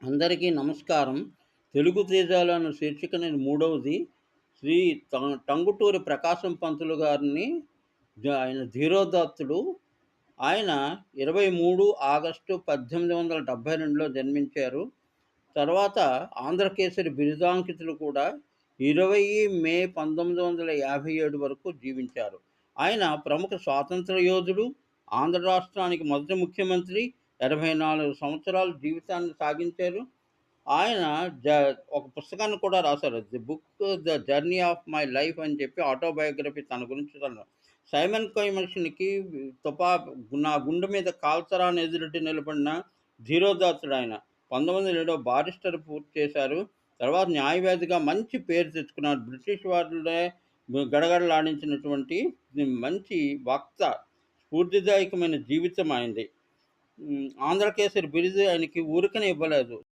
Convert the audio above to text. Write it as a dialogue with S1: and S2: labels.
S1: అందరికీ నమస్కారం. 'తెలుగు తేజాలు' అన్న శీర్షిక నేను మూడవది. శ్రీ టంగుటూరి ప్రకాశం పంతులు గారిని ఆయన ధీరోదాత్తుడు. ఆయన 23 ఆగస్టు 1872లో జన్మించారు. తర్వాత ఆంధ్రకేసరి బిరుదాంకితులు కూడా 20 మే 1957 వరకు జీవించారు. ఆయన ప్రముఖ స్వాతంత్ర యోధుడు, ఆంధ్ర రాష్ట్రానికి మొదటి ముఖ్యమంత్రి, 84 సంవత్సరాలు జీవితాన్ని సాగించారు. ఆయన జ ఒక పుస్తకాన్ని కూడా రాశారు. 'The journey of my life' అని చెప్పి ఆటోబయోగ్రఫీ తన గురించి తను. సైమన్ కమిషన్‌కి తుపా నా గుండె మీద కాల్చరా అని ఎదురెడ్డి నిలబడిన ధీరోదాత్తుడాయన. 1907లో బారిస్టర్ పూర్తి చేశారు. తర్వాత న్యాయవాదిగా మంచి పేరు తెచ్చుకున్నారు. బ్రిటిష్ వారులే గడగడలాడించినటువంటి మంచి వక్త. స్ఫూర్తిదాయకమైన జీవితం ఆయనది. ఆంధ్రకేసరి బిరుదు ఆయనకి ఊరికనే ఇవ్వలేదు.